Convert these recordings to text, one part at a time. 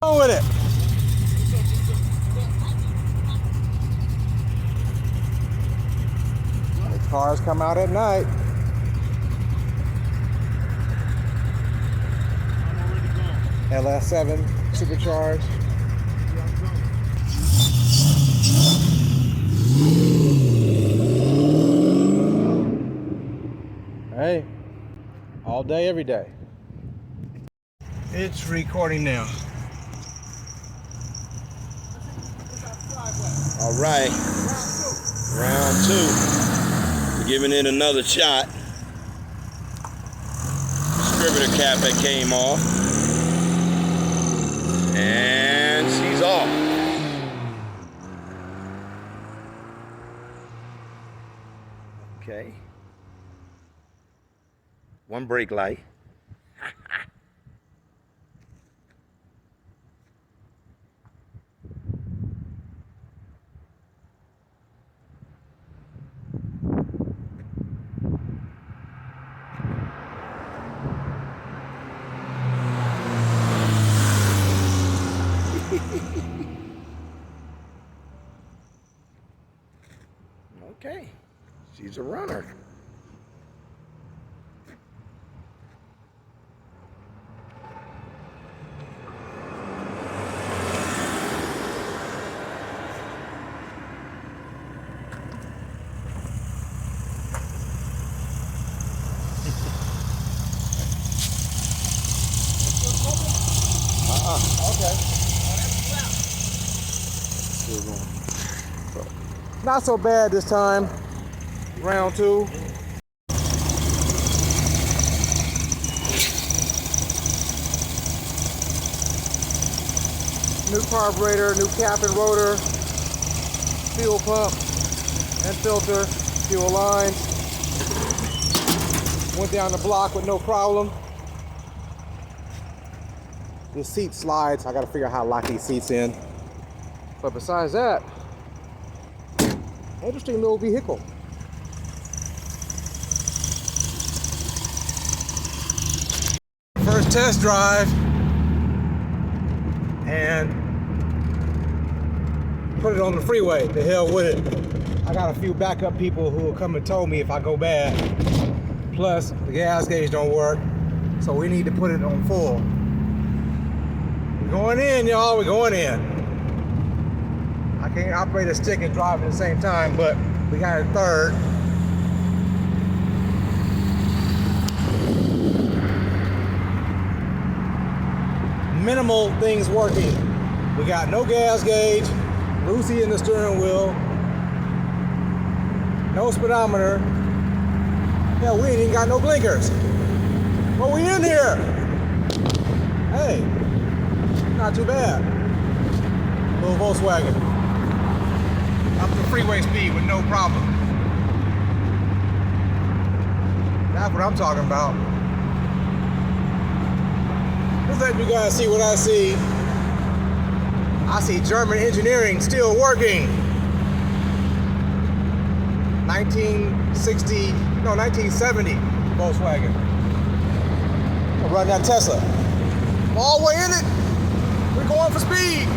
on with it. The cars come out at night. LS7 supercharged. Hey, all day, every day. It's recording now. All right, round two. We're giving it another shot. Distributor cap that came off. And she's off. Okay. One brake light. Okay, she's a runner. Okay. Not so bad this time. Round two. New carburetor, new cap and rotor, fuel pump and filter, fuel lines. Went down the block with no problem. The seat slides. I gotta figure out how to lock these seats in. But besides that, interesting little vehicle. First test drive and put it on the freeway. The hell with it. I got a few backup people who will come and tow me if I go bad. Plus, the gas gauge don't work, so we need to put it on full. We're going in, y'all. We're going in. I can't operate a stick and drive at the same time, but we got a third. Minimal things working. We got no gas gauge, Lucy in the steering wheel, no speedometer. Hell, we ain't even got no blinkers. But we in here. Hey, not too bad. Little Volkswagen. Up to freeway speed with no problem. That's what I'm talking about. Just let you guys see what I see. I see German engineering still working. 1970 Volkswagen. I'll run that Tesla. I'm all the way in it. We're going for speed.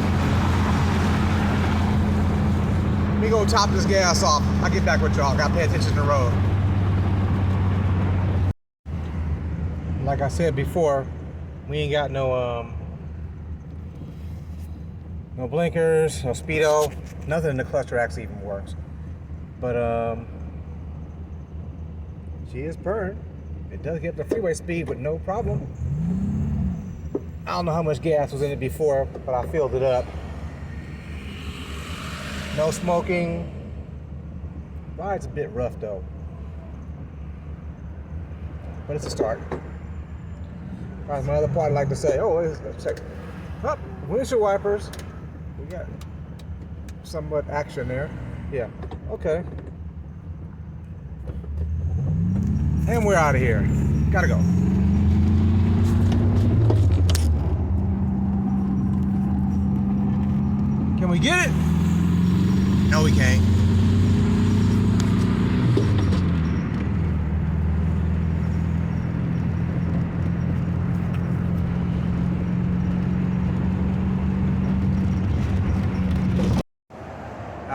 Let me go top this gas off. I'll get back with y'all. Gotta pay attention to the road. Like I said before, we ain't got no blinkers, no speedo, nothing in the cluster actually even works. But she is purring. It does get the freeway speed with no problem. I don't know how much gas was in it before, but I filled it up. No smoking. Ride's a bit rough though, but it's a start. That's my other part I'd like to say. Oh, let's check. Oh, windshield wipers. We got somewhat action there. Yeah, okay. And we're out of here. Gotta go. Can we get it? No, we can't.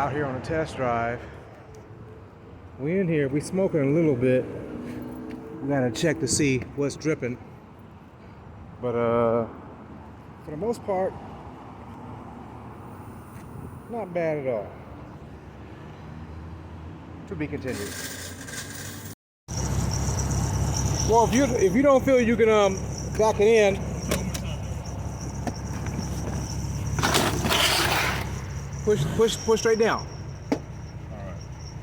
out here on a test drive. We in here, we smoking a little bit. We gotta check to see what's dripping. But for the most part, not bad at all. To be continued. Well, if you don't feel you can back it in, push straight down. All right.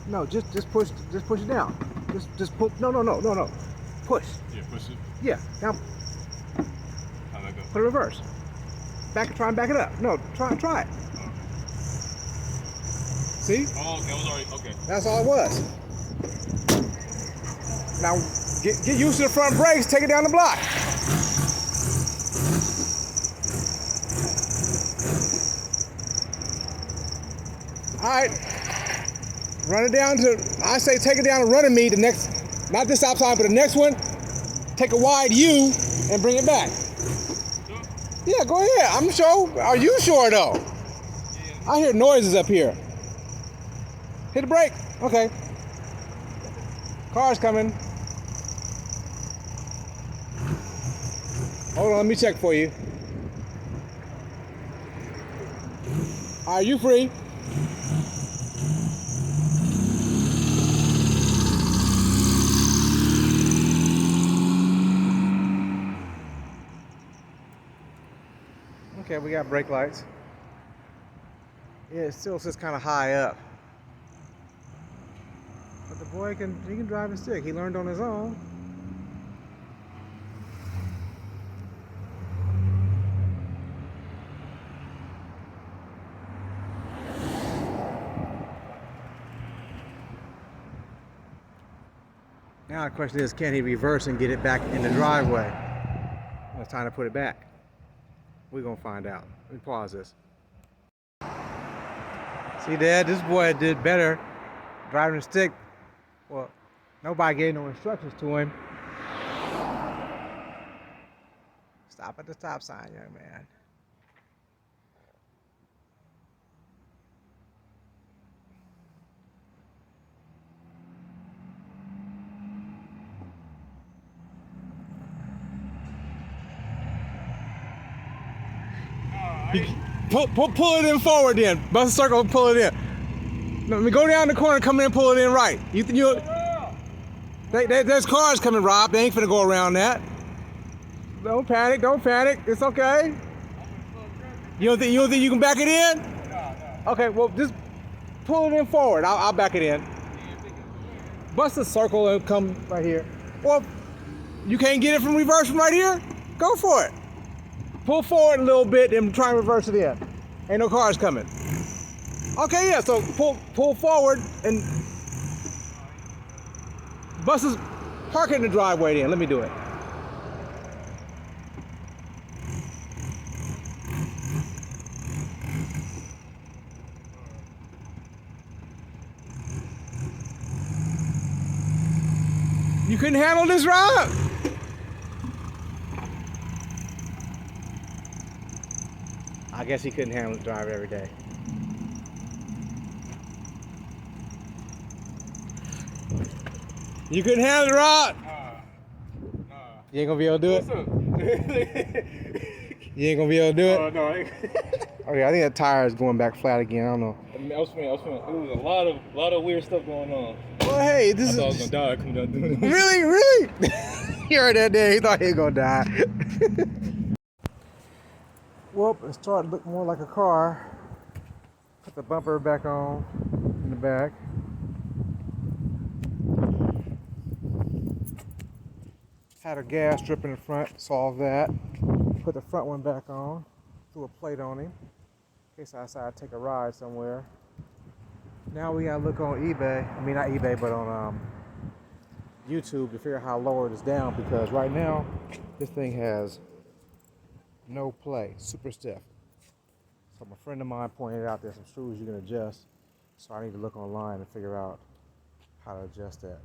No, just push it down. Just pull. No. Push. Yeah, push it. Yeah, down. How'd that go? Put it reverse. Try and back it up. No, try it. Okay. See? Oh, okay. I was already okay. That's all it was. Now get used to the front brakes. Take it down the block. All right. Run it down to. I say take it down and run at me. The next, not this stop sign, but the next one. Take a wide U and bring it back. Sure? Yeah, go ahead. I'm sure. Are you sure though? Yeah. I hear noises up here. Hit the brake. Okay. Car's coming. Hold on, let me check for you. Are you free? Okay, we got brake lights. Yeah, it still sits kind of high up. But the boy he can drive a stick. He learned on his own. Now the question is, can he reverse and get it back in the driveway? Well, it's time to put it back. We're gonna find out. Let me pause this. See, Dad, this boy did better driving a stick. Well, nobody gave no instructions to him. Stop at the stop sign, young man. Pull it in forward then. Bust a circle and pull it in. No, let me go down the corner, come in and pull it in right. There's cars coming, Rob. They ain't finna go around that. Don't panic. It's okay. You don't think you can back it in? No. Okay, well just pull it in forward. I'll back it in. Bust a circle and come right here. Well, you can't get it from reverse from right here? Go for it. Pull forward a little bit and try and reverse it in. Ain't no cars coming. Okay, yeah, so pull forward and buses park it in the driveway then. Let me do it. You couldn't handle this ride? I guess he couldn't handle the drive every day. You couldn't handle it, Rod? You ain't gonna be able to do it? What's up? You ain't gonna be able to do it? No. Okay, I think that tire is going back flat again. I don't know. I was feeling. There was a lot of weird stuff going on. Well, hey, this I thought I was is. gonna die. Come down doing this. Really? You heard that day. He thought he was gonna die. Well, it started to look more like a car. Put the bumper back on in the back. Had a gas drip in the front, solved that. Put the front one back on, threw a plate on him in case I decide to take a ride somewhere. Now we gotta look on eBay. I mean, not eBay, but on YouTube to figure out how to lower this down, because right now this thing has no play, super stiff. So my friend of mine pointed out there's some screws you can adjust, so I need to look online and figure out how to adjust that.